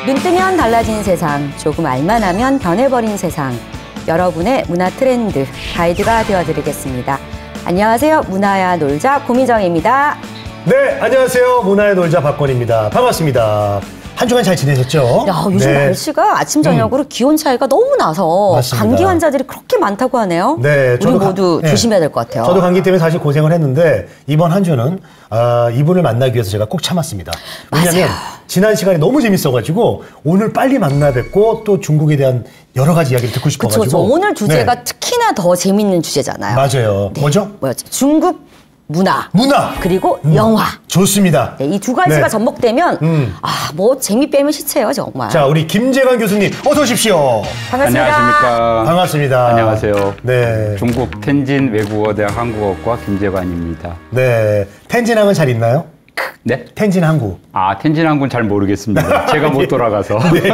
눈 뜨면 달라진 세상, 조금 알만 하면 변해버린 세상. 여러분의 문화 트렌드 가이드가 되어드리겠습니다. 안녕하세요. 문화야 놀자 고미정입니다. 네, 안녕하세요. 문화야 놀자 박권입니다. 반갑습니다. 한 주간 잘 지내셨죠? 야, 요즘 네. 날씨가 아침 저녁으로 기온 차이가 너무 나서 맞습니다. 감기 환자들이 그렇게 많다고 하네요. 네, 우리 모두 조심해야 될 것 같아요. 저도 감기 때문에 사실 고생을 했는데 이번 한 주는 이분을 만나기 위해서 제가 꼭 참았습니다. 왜냐하면 지난 시간이 너무 재밌어가지고 오늘 빨리 만나 뵙고 또 중국에 대한 여러 가지 이야기를 듣고 싶어가지고. 그렇죠. 오늘 주제가 특히나 더 재밌는 주제잖아요. 맞아요. 네. 뭐죠? 중국 문화. 그리고 영화. 좋습니다. 네, 이 두 가지가 네. 접목되면 뭐 재미 빼면 시체예요, 정말. 자, 우리 김재관 교수님 어서 오십시오. 반갑습니다. 안녕하십니까. 반갑습니다. 안녕하세요. 네. 중국 텐진 외국어대학 한국어과 김재관입니다. 네. 텐진항은 잘 있나요? 네? 텐진 항구. 텐진 항구는 잘 모르겠습니다. 제가 못 돌아가서. 네.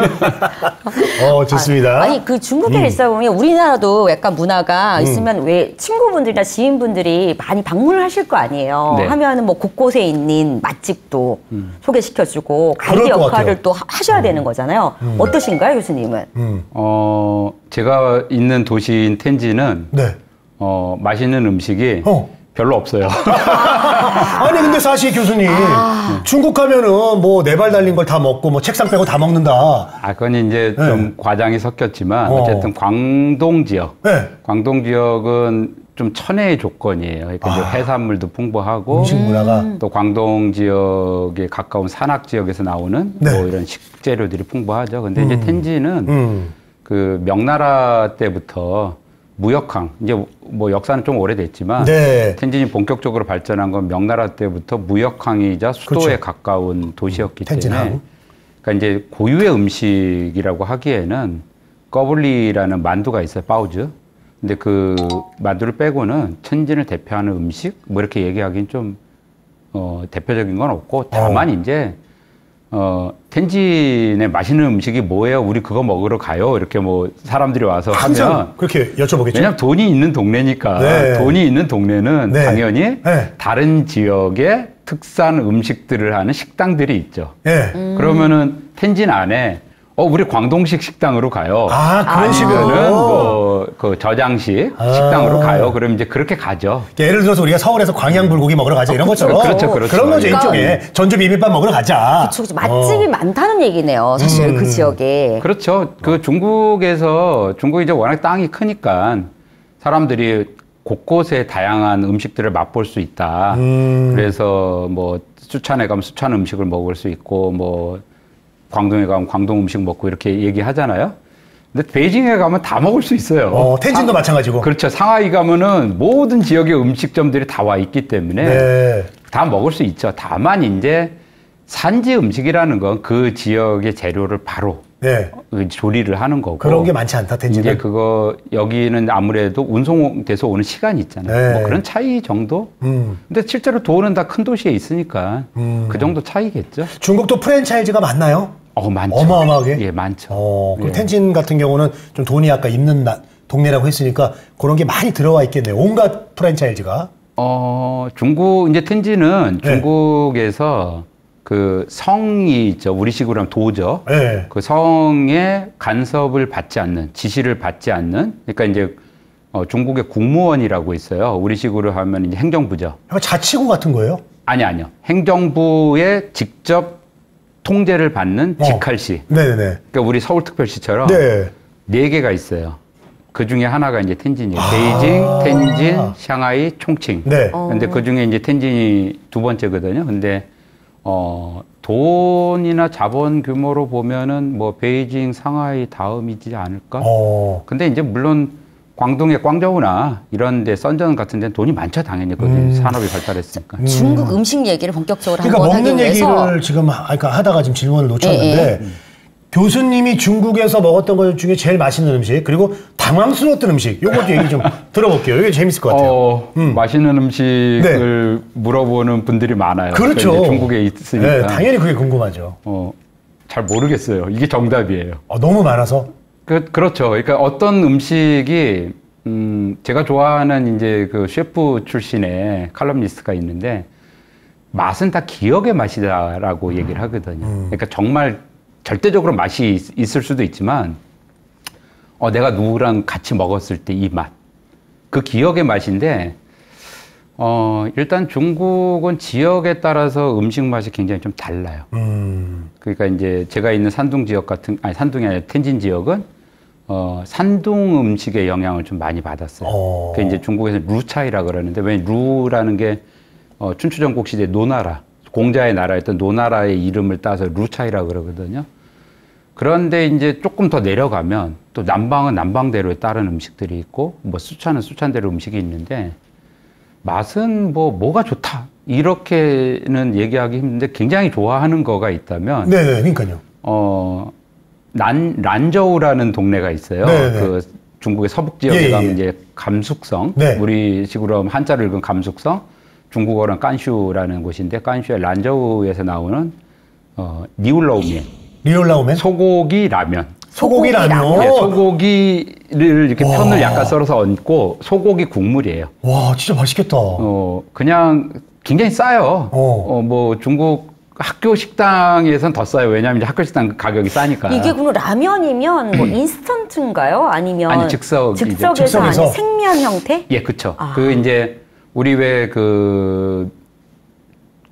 좋습니다. 아니, 그 중국에 있어 보면 우리나라도 약간 문화가 있으면 왜 친구분들이나 지인분들이 많이 방문을 하실 거 아니에요. 네. 하면은 뭐 곳곳에 있는 맛집도 소개시켜주고 가이드 그럴 것 역할을 같아요. 또 하셔야 되는 거잖아요. 어떠신가요, 교수님은? 제가 있는 도시인 텐진은 네. 맛있는 음식이 별로 없어요. 아니 근데 사실 교수님 중국 가면은 뭐 네 발 달린 걸 다 먹고 뭐 책상 빼고 다 먹는다. 그건 이제 네. 좀 과장이 섞였지만 어쨌든 광동 지역. 네. 광동 지역은 좀 천혜의 조건이에요. 그러니까 이제 해산물도 풍부하고 음식 문화가 또 광동 지역에 가까운 산악 지역에서 나오는 네. 뭐 이런 식재료들이 풍부하죠. 근데 이제 텐진은 그 명나라 때부터 무역항, 이제 뭐 역사는 좀 오래됐지만 네. 텐진이 본격적으로 발전한 건 명나라 때부터 무역항이자 수도에 그렇죠. 가까운 도시였기 텐진항. 때문에 그러니까 이제 고유의 음식이라고 하기에는 꺼블리라는 만두가 있어요, 바오즈. 근데 그 만두를 빼고는 텐진을 대표하는 음식 뭐 이렇게 얘기하기는 좀 대표적인 건 없고 다만 이제 텐진의 맛있는 음식이 뭐예요? 우리 그거 먹으러 가요. 이렇게 뭐 사람들이 와서 항상 하면 그렇게 여쭤보겠죠. 왜냐하면 돈이 있는 동네니까 네. 돈이 있는 동네는 네. 당연히 네. 다른 지역의 특산 음식들을 하는 식당들이 있죠. 네. 그러면은 텐진 안에 우리 광동식 식당으로 가요. 그런 식으로. 아니면은 그 저장식 식당으로 가요. 그럼 이제 그렇게 가죠. 예를 들어서 우리가 서울에서 광양 불고기 먹으러 가자 이런 것처럼. 그렇죠. 그런 거죠. 그러니까. 이쪽에 전주 비빔밥 먹으러 가자. 그쵸. 맛집이 많다는 얘기네요, 사실 그 지역에. 그렇죠. 그 중국이 이제 워낙 땅이 크니까 사람들이 곳곳에 다양한 음식들을 맛볼 수 있다. 그래서 뭐 수찬에 가면 수찬 음식을 먹을 수 있고 뭐 광동에 가면 광동 음식 먹고 이렇게 얘기하잖아요. 근데 베이징에 가면 다 먹을 수 있어요. 텐진도 마찬가지고. 그렇죠. 상하이 가면은 모든 지역의 음식점들이 다 와 있기 때문에 네. 다 먹을 수 있죠. 다만 이제 산지 음식이라는 건 그 지역의 재료를 바로 네. 조리를 하는 거고. 그런 게 많지 않다, 텐진은. 이제 여기는 아무래도 운송돼서 오는 시간이 있잖아요. 네. 뭐 그런 차이 정도? 근데 실제로 돈은 다 큰 도시에 있으니까 그 정도 차이겠죠. 중국도 프랜차이즈가 많나요? 많죠. 어마어마하게? 예, 많죠. 그럼 텐진 같은 경우는 좀 돈이 아까 있는 동네라고 했으니까 그런 게 많이 들어와 있겠네요. 온갖 프랜차이즈가. 이제 텐진은 네. 중국에서 그 성이 있죠. 우리식으로 하면 도죠. 네. 그 성의 간섭을 받지 않는, 지시를 받지 않는, 그러니까 이제 중국의 국무원이라고 있어요. 우리식으로 하면 이제 행정부죠. 자치구 같은 거예요? 아니요. 행정부의 직접 통제를 받는 직할시. 네네네. 그러니까 우리 서울특별시처럼 네. 4개가 있어요. 그 중에 하나가 이제 텐진이에요. 베이징, 텐진, 샹하이, 총칭. 네. 근데 그 중에 이제 텐진이 두 번째거든요. 근데 돈이나 자본 규모로 보면은 뭐 베이징, 상하이 다음이지 않을까? 근데 이제 물론 광동의 광저우나 이런 데 썬전 같은 데는 돈이 많죠, 당연히. 거기 산업이 발달했으니까. 중국 음식 얘기를 본격적으로 그러니까 한번 하기 먹는 위해서 얘기를 지금 하다가 지금 질문을 놓쳤는데 교수님이 중국에서 먹었던 것 중에 제일 맛있는 음식 그리고 당황스러웠던 음식 요것도 얘기 좀 들어볼게요. 이게 재밌을 것 같아요. 맛있는 음식을 물어보는 분들이 많아요. 그렇죠. 그러니까 이제 중국에 있으니까. 네, 당연히 그게 궁금하죠. 잘 모르겠어요. 이게 정답이에요. 너무 많아서. 그렇죠. 그러니까 어떤 음식이 제가 좋아하는 이제 그 셰프 출신의 칼럼니스트가 있는데 맛은 다 기억의 맛이다라고 얘기를 하거든요. 그러니까 정말 절대적으로 맛이 있을 수도 있지만 내가 누구랑 같이 먹었을 때 이 맛, 그 기억의 맛인데 일단 중국은 지역에 따라서 음식 맛이 굉장히 좀 달라요. 그러니까 이제 제가 있는 산둥 지역 산둥이 아니라 텐진 지역은 산둥 음식의 영향을 좀 많이 받았어요. 그 이제 중국에서 루차이라 그러는데 왜 루라는 게 춘추전국 시대 노나라, 공자의 나라였던 노나라의 이름을 따서 루차이라 그러거든요. 그런데 이제 조금 더 내려가면 또 남방은 남방대로에 따른 음식들이 있고 뭐 수찬은 수찬대로 음식이 있는데 맛은 뭐가 좋다 이렇게는 얘기하기 힘든데 굉장히 좋아하는 거가 있다면 네네, 그러니까요. 란저우라는 동네가 있어요. 네네. 그 중국의 서북 지역에 가면 이제 감숙성, 네. 우리 식으로 하면 한자를 읽은 감숙성, 중국어로는 깐슈라는 곳인데 깐슈의 란저우에서 나오는 니울러우면, 리올라오면 소고기 라면. 소고기 라면. 네, 소고기를 이렇게 편을 약간 썰어서 얹고 소고기 국물이에요. 와, 진짜 맛있겠다. 그냥 굉장히 싸요. 뭐 중국 학교 식당에선 더 싸요. 왜냐하면 이제 학교 식당 가격이 싸니까. 이게 그럼 라면이면 뭐 인스턴트인가요? 아니면 아니 즉석에서 즉석에서. 아니 생면 형태? 예, 그렇죠. 그 이제 우리 왜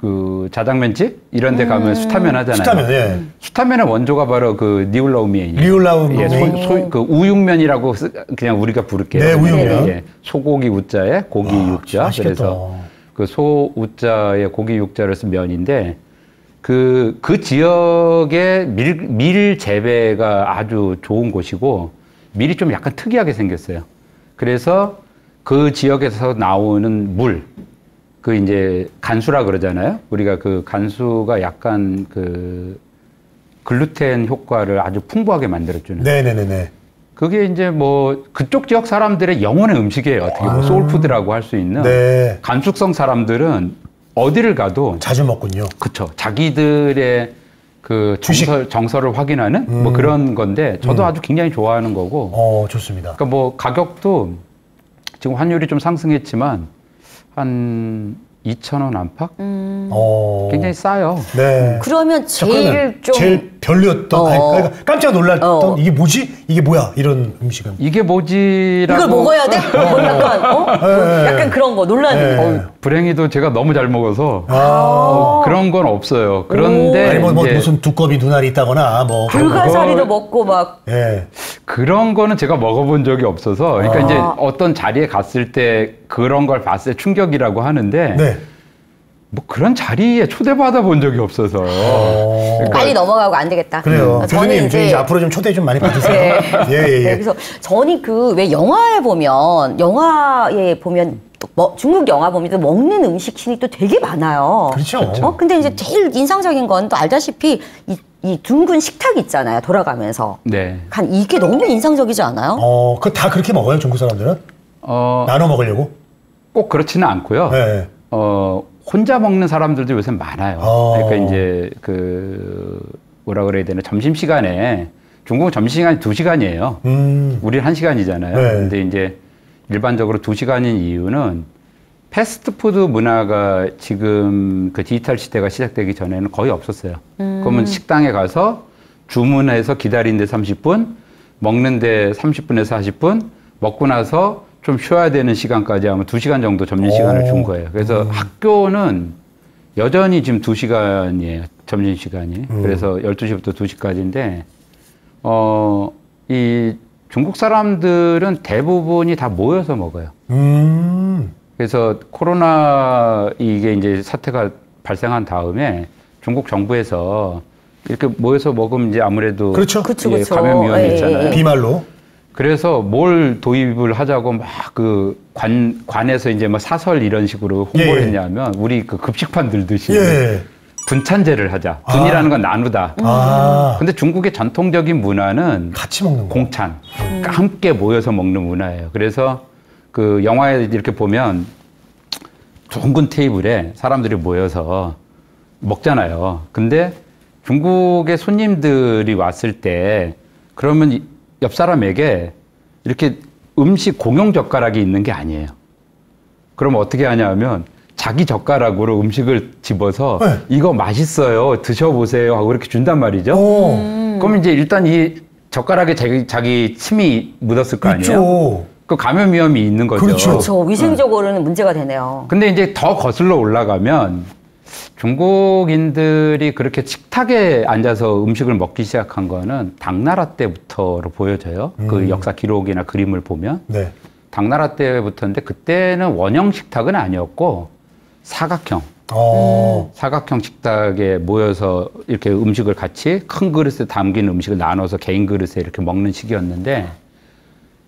그 자장면집 이런 데 가면 수타면 하잖아요. 수타면, 예. 수타면의 원조가 바로 그 니울라우면이에요. 리올라우면. 예, 그 우육면이라고 그냥 우리가 부를게요. 네, 우육면. 예, 소고기 우자에 고기 육자. 맛있겠다. 그래서 그 소 우자에 고기 육자를 쓴 면인데 그 지역의 밀 재배가 아주 좋은 곳이고 밀이 좀 약간 특이하게 생겼어요. 그래서 그 지역에서 나오는 물, 그 이제 간수라 그러잖아요. 우리가 그 간수가 약간 그 글루텐 효과를 아주 풍부하게 만들어주는. 네네네네. 그게 이제 뭐 그쪽 지역 사람들의 영혼의 음식이에요. 어떻게 보면 소울푸드라고 할 수 있는. 네. 간숙성 사람들은 어디를 가도 자주 먹군요. 그쵸. 자기들의 그 정서를 확인하는 뭐 그런 건데 저도 아주 굉장히 좋아하는 거고. 좋습니다. 그러니까 뭐 가격도 지금 환율이 좀 상승했지만 한 2,000원 안팎? 굉장히 싸요. 네. 그러면 제일 별로였던, 그러니까 깜짝 놀랐던 이게 뭐지? 이게 뭐야? 이런 음식은. 이게 뭐지라고. 이걸 먹어야 돼? 뭐 약간 약간 그런 거 놀라는. 불행히도 제가 너무 잘 먹어서 그런 건 없어요. 그런데 아니 뭐 무슨 두꺼비 눈알이 있다거나 뭐 불가사리도 먹고 막. 예. 그런 거는 제가 먹어본 적이 없어서 그러니까 이제 어떤 자리에 갔을 때 그런 걸 봤을 때 충격이라고 하는데 네. 뭐 그런 자리에 초대받아 본 적이 없어서 빨리 넘어가고 안 되겠다. 그래요. 교수님 이제 앞으로 좀 초대 좀 많이 받으세요. 예. 네, 그래서 저는 그 왜 영화에 보면 중국 영화 보면 또 먹는 음식 씬이 또 되게 많아요. 그렇죠. 근데 이제 제일 인상적인 건 또 알다시피 이 둥근 식탁 있잖아요. 돌아가면서. 네. 이게 너무 인상적이지 않아요? 그 다 그렇게 먹어요, 중국 사람들은? 나눠 먹으려고? 꼭 그렇지는 않고요. 네. 혼자 먹는 사람들도 요새 많아요. 그러니까 이제 뭐라 그래야 되나 점심시간에 중국은 점심시간이 2시간이에요. 우리는 1시간이잖아요. 네. 근데 이제 일반적으로 2시간인 이유는 패스트푸드 문화가 지금 그 디지털 시대가 시작되기 전에는 거의 없었어요. 그러면 식당에 가서 주문해서 기다리는데 30분, 먹는데 30분에서 40분, 먹고 나서 좀 쉬어야 되는 시간까지 하면 2시간 정도 점심시간을 준 거예요. 그래서 학교는 여전히 지금 2시간이에요. 점심시간이. 그래서 12시부터 2시까지인데, 이 중국 사람들은 대부분이 다 모여서 먹어요. 그래서 코로나 이게 이제 사태가 발생한 다음에 중국 정부에서 이렇게 모여서 먹으면 이제 아무래도 그렇죠. 감염 위험이 있잖아요. 비말로. 그래서 뭘 도입을 하자고 막 그 관에서 이제 막 사설 이런 식으로 홍보를 했냐면 우리 그 급식판 들듯이 분찬제를 하자. 분이라는 건 나누다. 근데 중국의 전통적인 문화는 같이 먹는 거. 공찬. 그러니까 함께 모여서 먹는 문화예요. 그래서 그 영화에 이렇게 보면 둥근 테이블에 사람들이 모여서 먹잖아요. 근데 중국의 손님들이 왔을 때 그러면 옆 사람에게 이렇게 음식 공용 젓가락이 있는 게 아니에요. 그럼 어떻게 하냐면 자기 젓가락으로 음식을 집어서 이거 맛있어요. 드셔보세요. 하고 이렇게 준단 말이죠. 그럼 이제 일단 이 젓가락에 자기 침이 묻었을 거 아니에요? 있죠. 그 감염 위험이 있는 거죠. 그렇죠. 위생적으로는 문제가 되네요. 근데 이제 더 거슬러 올라가면 중국인들이 그렇게 식탁에 앉아서 음식을 먹기 시작한 거는 당나라 때부터로 보여져요. 그 역사 기록이나 그림을 보면. 네. 당나라 때부터인데 그때는 원형 식탁은 아니었고 사각형. 사각형 식탁에 모여서 이렇게 음식을 같이 큰 그릇에 담긴 음식을 나눠서 개인 그릇에 이렇게 먹는 식이었는데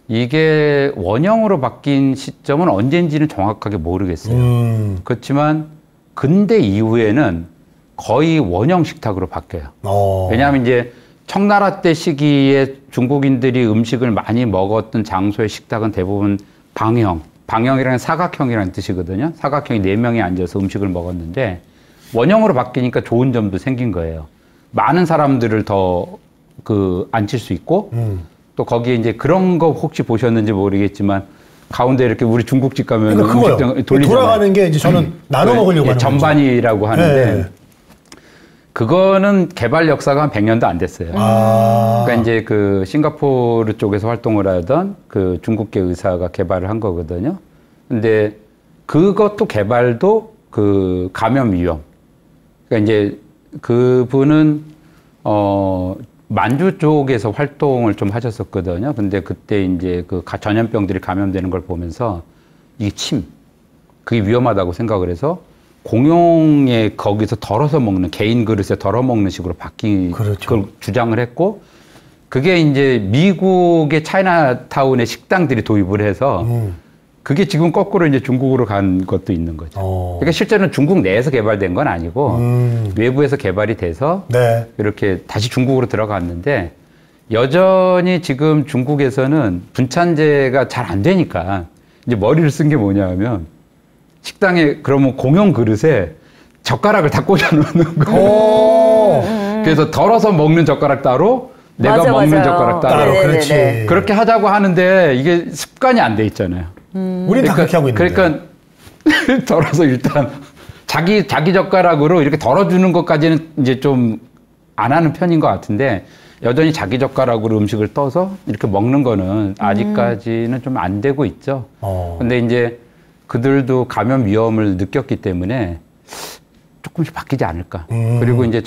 이게 원형으로 바뀐 시점은 언제인지는 정확하게 모르겠어요. 그렇지만 근대 이후에는 거의 원형 식탁으로 바뀌어요. 왜냐하면 이제 청나라 때 시기에 중국인들이 음식을 많이 먹었던 장소의 식탁은 대부분 방형. 방형이라는 사각형이라는 뜻이거든요. 사각형이 4명이 앉아서 음식을 먹었는데 원형으로 바뀌니까 좋은 점도 생긴 거예요. 많은 사람들을 더 앉힐 수 있고 또 거기에 이제 그런 거 혹시 보셨는지 모르겠지만 가운데 이렇게 우리 중국집 가면 음식 돌리잖아요. 돌아가는 게 이제 저는 나눠 먹으려고 하는 전반이라고 하는데 네. 그거는 개발 역사가 한 100년도 안 됐어요. 그러니까 이제 그 싱가포르 쪽에서 활동을 하던 그 중국계 의사가 개발을 한 거거든요. 근데 그것도 개발도 그 감염 위험. 그러니까 이제 그분은 만주 쪽에서 활동을 좀 하셨었거든요. 근데 그때 이제 그 전염병들이 감염되는 걸 보면서 이게 그게 위험하다고 생각을 해서 공용에 거기서 덜어서 먹는 개인 그릇에 덜어 먹는 식으로 그걸 주장을 했고 그게 이제 미국의 차이나타운의 식당들이 도입을 해서 그게 지금 거꾸로 이제 중국으로 간 것도 있는 거죠. 그러니까 실제로는 중국 내에서 개발된 건 아니고 외부에서 개발이 돼서 네. 이렇게 다시 중국으로 들어갔는데 여전히 지금 중국에서는 분찬제가 잘 안 되니까 이제 머리를 쓴 게 뭐냐면 식당에 그러면 공용 그릇에 젓가락을 다 꽂아 놓는 거예요. 그래서 덜어서 먹는 젓가락 따로 내가 먹는 젓가락 따로. 그렇지. 그렇게 하자고 하는데 이게 습관이 안 돼 있잖아요. 우리는 다 그렇게 하고 있는데. 그러니까 덜어서 일단 자기 젓가락으로 이렇게 덜어주는 것까지는 이제 좀 안 하는 편인 것 같은데 여전히 자기 젓가락으로 음식을 떠서 이렇게 먹는 거는 아직까지는 좀 안 되고 있죠. 근데 이제 그들도 감염 위험을 느꼈기 때문에 조금씩 바뀌지 않을까. 그리고 이제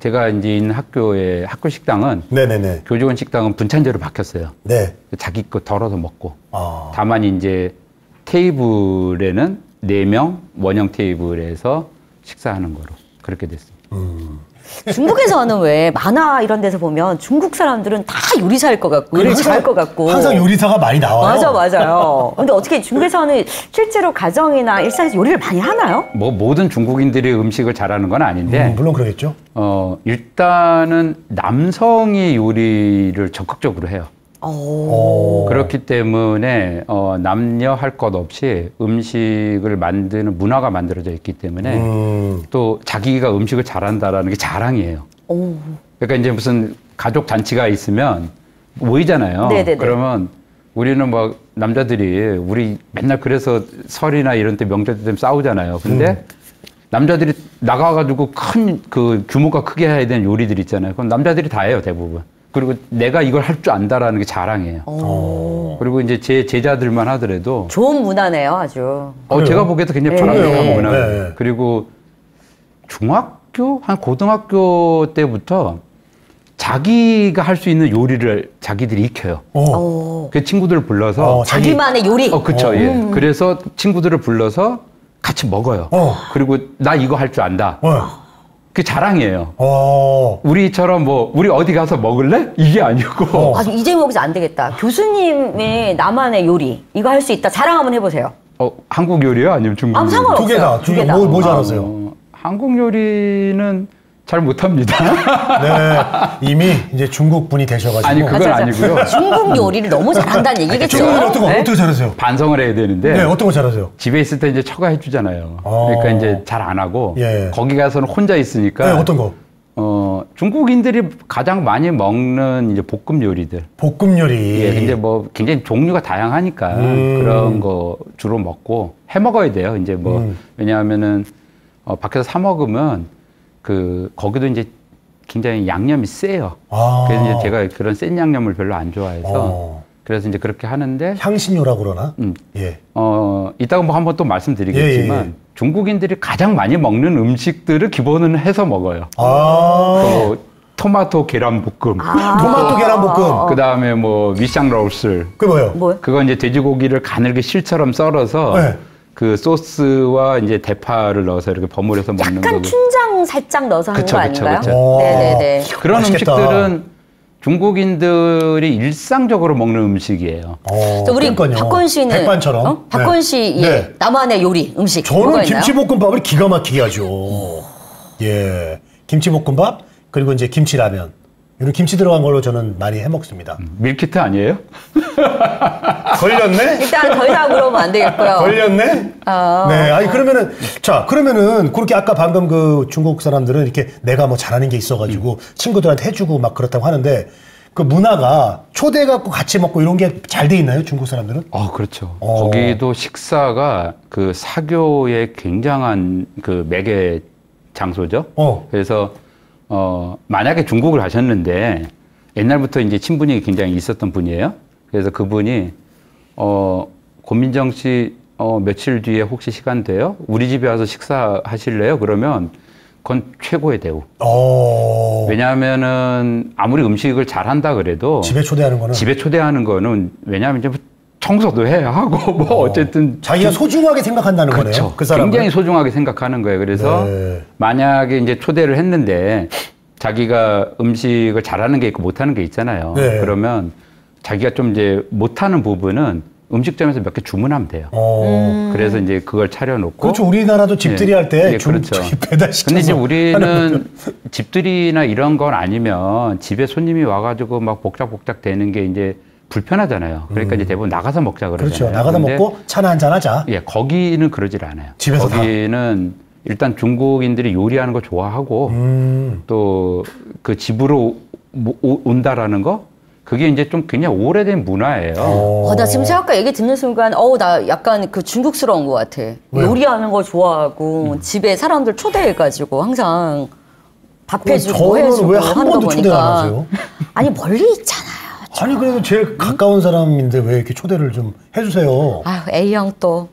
제가 이제 있는 학교의 학교 식당은 네네네. 교직원 식당은 분찬제로 바뀌었어요. 네. 자기 거 덜어서 먹고. 다만 이제 테이블에는 4명 원형 테이블에서 식사하는 거로 그렇게 됐습니다. 중국에서는 왜 만화 이런 데서 보면 중국 사람들은 다 요리사일 것 같고 요리 잘할 것 같고 항상 요리사가 많이 나와요. 맞아요. 근데 어떻게 중국에서는 실제로 가정이나 일상에서 요리를 많이 하나요? 뭐 모든 중국인들이 음식을 잘하는 건 아닌데 물론 그러겠죠. 일단은 남성이 요리를 적극적으로 해요. 그렇기 때문에 남녀 할 것 없이 음식을 만드는 문화가 만들어져 있기 때문에 또 자기가 음식을 잘한다라는 게 자랑이에요. 그러니까 이제 무슨 가족 잔치가 있으면 모이잖아요. 네네네. 그러면 우리는 막 남자들이 우리 맨날 그래서 설이나 이런 때 명절 때 싸우잖아요. 근데 남자들이 나가가지고 큰 그 규모가 크게 해야 되는 요리들 있잖아요. 그럼 남자들이 다 해요, 대부분. 그리고 내가 이걸 할 줄 안다라는 게 자랑이에요. 그리고 이제 제 제자들만 하더라도 좋은 문화네요, 아주. 제가 보기에도 굉장히 바람직한 문화. 네. 그리고 중학교 한 고등학교 때부터 자기가 할 수 있는 요리를 자기들이 익혀요. 그 친구들을 불러서 자기만의 요리. 그렇죠. 예. 그래서 친구들을 불러서 같이 먹어요. 그리고 나 이거 할 줄 안다. 그 자랑이에요. 우리처럼 우리 어디 가서 먹을래? 이게 아니고. 이 제목에서 안 되겠다. 교수님의 나만의 요리. 이거 할 수 있다. 자랑 한번 해보세요. 한국 요리요? 아니면 중국 요리? 상관없어요. 두 개 다. 뭐 잘하세요? 한국 요리는 잘 못합니다. 네. 이미 이제 중국 분이 되셔가지고. 아니, 그건 아니고요. 중국 요리를 너무 잘한다는 얘기겠죠. 중국 요리 어떻게 잘하세요? 반성을 해야 되는데. 네, 어떤 거 잘하세요? 집에 있을 때 이제 처가 해주잖아요. 그러니까 이제 잘 안 하고. 예. 거기 가서는 혼자 있으니까. 네, 어떤 거? 중국인들이 가장 많이 먹는 이제 볶음 요리들. 볶음 요리. 예, 근데 굉장히 종류가 다양하니까 그런 거 주로 먹고 해 먹어야 돼요. 이제 왜냐하면은 밖에서 사 먹으면 거기도 이제 굉장히 양념이 세요. 아. 그래서 이제 제가 그런 센 양념을 별로 안 좋아해서 그래서 이제 그렇게 하는데 향신료라고 그러나? 예. 이따가 뭐 한번 또 말씀드리겠지만 예. 중국인들이 가장 많이 먹는 음식들을 기본은 해서 먹어요. 아. 토마토 계란볶음, 토마토 계란볶음. 그 다음에 뭐 위샹 로스. 그게 뭐예요? 뭐요? 그거 이제 돼지고기를 가늘게 실처럼 썰어서 네. 그 소스와 이제 대파를 넣어서 이렇게 버무려서 먹는 약간 거고. 춘장 살짝 넣어서 하는 그쵸, 거 그쵸, 아닌가요? 그쵸. 네네네. 그런 맛있겠다. 음식들은 중국인들이 일상적으로 먹는 음식이에요. 저 우리 그러니까요. 박건 씨는 백반처럼. 박건 네. 씨의 네. 나만의 요리 음식 저는 뭐가 있나요? 김치볶음밥을 기가 막히게 하죠. 예. 김치볶음밥, 그리고 이제 김치라면. 이런 김치 들어간 걸로 저는 많이 해 먹습니다. 밀키트 아니에요? 걸렸네? 일단 더 이상 물어보면 안 되겠고요. 걸렸네? 네. 아니, 그러면은, 그렇게 아까 방금 그 중국 사람들은 이렇게 내가 뭐 잘하는 게 있어가지고 친구들한테 해주고 막 그렇다고 하는데 그 문화가 초대해갖고 같이 먹고 이런 게 잘 돼 있나요? 중국 사람들은? 그렇죠. 거기도 식사가 그 사교의 굉장한 그 매개 장소죠. 그래서 만약에 중국을 가셨는데 옛날부터 이제 친분이 굉장히 있었던 분이에요. 그래서 그분이 고민정 씨 며칠 뒤에 혹시 시간 돼요? 우리 집에 와서 식사하실래요? 그러면 그건 최고의 대우. 왜냐하면은 아무리 음식을 잘한다 그래도 집에 초대하는 거는 왜냐하면 이제 청소도 해야 하고 뭐 어쨌든 자기가 소중하게 생각한다는 그렇죠. 거네요. 그 사람은 굉장히 소중하게 생각하는 거예요. 그래서 만약에 이제 초대를 했는데 자기가 음식을 잘하는 게 있고 못하는 게 있잖아요. 네. 그러면 자기가 좀 이제 못하는 부분은 음식점에서 몇 개 주문하면 돼요. 그래서 이제 그걸 차려놓고. 그렇죠. 우리나라도 집들이 할 때 그렇죠. 배달시켜서. 근데 이제 우리는 집들이나 이런 건 아니면 집에 손님이 와가지고 막 복작복작 되는 게 이제 불편하잖아요. 그러니까 이제 대부분 나가서 먹자 그러잖아요. 그렇죠. 나가서 먹고 차나 한잔 하자. 예, 거기는 그러질 않아요. 집에서 거기는 일단 중국인들이 요리하는 거 좋아하고 또 그 집으로 온다라는 거 그게 이제 좀 굉장히 오래된 문화예요. 나 지금 아까 얘기 듣는 순간, 나 약간 그 중국스러운 것 같아. 왜요? 요리하는 거 좋아하고, 집에 사람들 초대해가지고 항상 밥 해주고 저는 왜 한 하는 거 번도 초대 안 하세요? 아니, 멀리 있잖아요. 아니, 그래도 제일 가까운 사람인데 왜 이렇게 초대를 좀 해주세요? A형 또.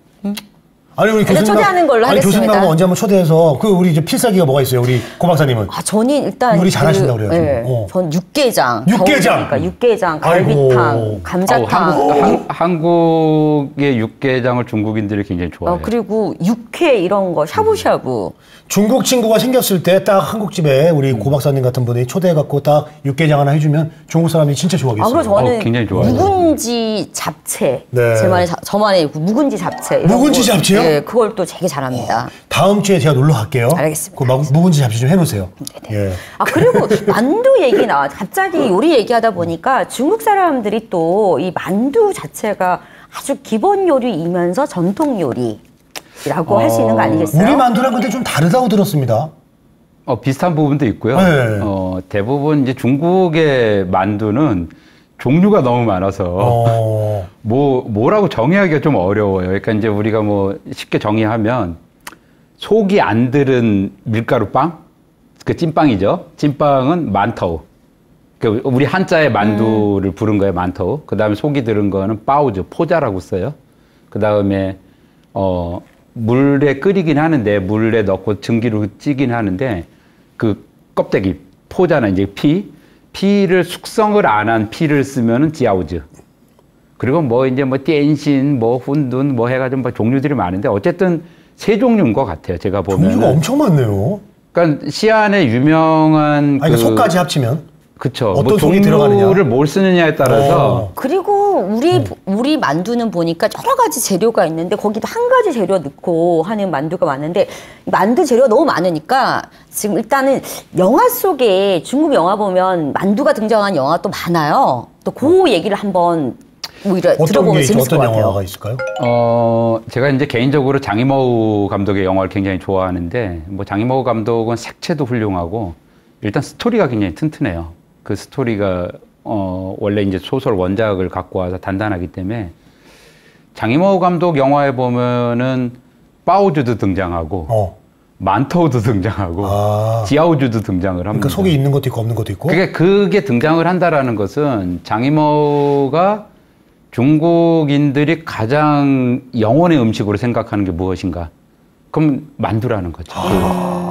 아니, 우리 교수님. 초대하는 걸로 하겠습니다. 교수님하고 언제 한번 초대해서, 우리 이제 필살기가 뭐가 있어요? 우리 고 박사님은. 저는 일단. 요리 잘하신다고 그래요. 네, 전 육개장. 육개장? 육개장, 갈비탕, 감자탕. 한국의 육개장을 중국인들이 굉장히 좋아해요. 그리고 육회 이런 거, 샤브샤브. 중국 친구가 생겼을 때 딱 한국집에 우리 고 박사님 같은 분이 초대해갖고 딱 육개장 하나 해주면 중국 사람이 진짜 좋아하겠어요. 그리고 저는 굉장히 좋아요. 묵은지 잡채. 네. 저만의 묵은지 잡채. 묵은지 잡채요? 네, 그걸 또 되게 잘합니다. 다음 주에 제가 놀러 갈게요. 알겠습니다. 그 묵은지 잡채 좀 해놓으세요. 예. 그리고 만두 얘기 나와. 갑자기 요리 얘기하다 보니까 중국 사람들이 또 이 만두 자체가 아주 기본 요리이면서 전통 요리라고 할 수 있는 거 아니겠어요? 우리 만두랑 근데 좀 다르다고 들었습니다. 비슷한 부분도 있고요. 네. 대부분 이제 중국의 만두는 종류가 너무 많아서 뭐라고 정의하기가 좀 어려워요. 그러니까 이제 우리가 뭐 쉽게 정의하면 속이 안 들은 밀가루빵, 그 찐빵이죠. 찐빵은 만터우. 그 우리 한자의 만두를 부른 거예요, 만터우. 그 다음에 속이 들은 거는 빠우즈, 포자라고 써요. 그 다음에 물에 끓이긴 하는데 물에 넣고 증기로 찌긴 하는데 그 껍데기 포자는 이제 피를 숙성을 안 한 피를 쓰면은 지아우즈. 그리고 뭐 이제 뭐 뗀신, 뭐 훈둔, 뭐 해가지고 뭐 종류들이 많은데 어쨌든 세 종류인 것 같아요. 제가 보면. 종류가 엄청 많네요. 그러니까 시안의 유명한 그러니까 속까지 합치면. 그쵸. 어떤 뭐 속이 들어가느냐. 종류를 뭘 쓰느냐에 따라서. 그리고 우리 만두는 보니까 여러 가지 재료가 있는데 거기도 한 가지 재료 넣고 하는 만두가 많은데 만두 재료가 너무 많으니까 지금 일단은 영화 속에 중국 영화 보면 만두가 등장한 영화 또 많아요. 또 그 얘기를 한번 들어보면 재밌을 것 같아요. 어떤 영화가 있을까요? 제가 이제 개인적으로 장이모우 감독의 영화를 굉장히 좋아하는데 뭐 장이모우 감독은 색채도 훌륭하고 일단 스토리가 굉장히 튼튼해요. 그 스토리가 원래 이제 소설 원작을 갖고 와서 단단하기 때문에 장이모우 감독 영화에 보면은 빠오즈도 등장하고 만토우도 등장하고 지아오주도 등장을 합니다. 그러니까 속에 있는 것도 있고 없는 것도 있고. 그게 등장을 한다라는 것은 장이모가 중국인들이 가장 영혼의 음식으로 생각하는 게 무엇인가? 그럼 만두라는 거죠.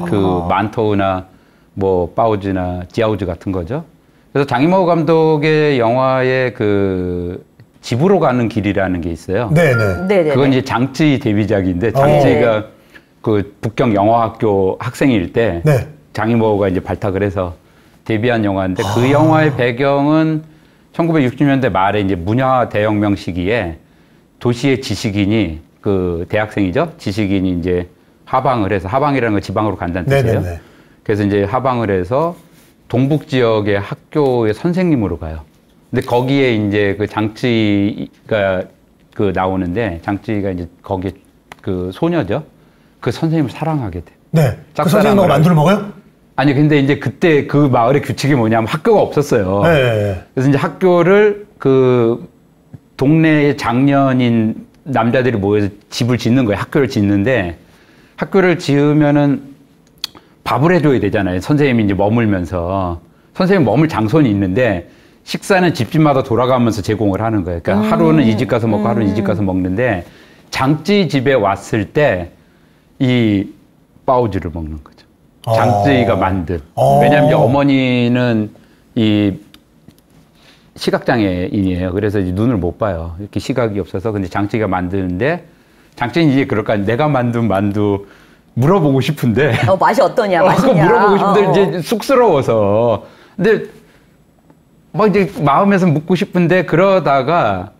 그 만토우나 뭐 빠오즈나 지아오즈 같은 거죠. 그래서 장이모 감독의 영화에 그 집으로 가는 길이라는 게 있어요. 네네. 그건 이제 장쯔이 데뷔작인데 장쯔이가 그 북경 영화학교 학생일 때 장이모가 이제 발탁을 해서 데뷔한 영화인데 그 영화의 배경은 1960년대 말에 이제 문화 대혁명 시기에 도시의 지식인이 그 대학생이죠. 지식인이 이제 하방을 해서 하방이라는 건 지방으로 간다는 뜻이에요. 그래서 이제 하방을 해서 동북 지역의 학교의 선생님으로 가요. 근데 거기에 이제 그 장쯔이가 그 나오는데 장쯔이가 이제 거기 그 소녀죠. 그 선생님을 사랑하게 돼. 네. 그 선생님하고 만두를 먹어요? 아니 근데 이제 그때 그 마을의 규칙이 뭐냐면 학교가 없었어요. 그래서 이제 학교를 그 동네의 장년인 남자들이 모여서 집을 짓는 거예요. 학교를 짓는데 학교를 지으면은 밥을 해줘야 되잖아요. 선생님이 이제 머물면서 선생님 머물 장소는 있는데 식사는 집집마다 돌아가면서 제공을 하는 거예요. 그러니까 하루는 이 집 가서 먹고 하루는 이 집 가서 먹는데 장쯔이 집에 왔을 때 이 빠오즈를 먹는 거죠. 장쯔이가 만든. 왜냐하면 이제 어머니는 이 시각장애인이에요. 그래서 이제 눈을 못 봐요. 이렇게 시각이 없어서. 근데 장쯔이가 만드는데 장쯔이는 이제 그럴까 내가 만든 만두 물어보고 싶은데. 맛이 어떠냐, 맛있냐. 물어보고 싶은데 이제 쑥스러워서. 근데 막 이제 마음에서 묻고 싶은데 그러다가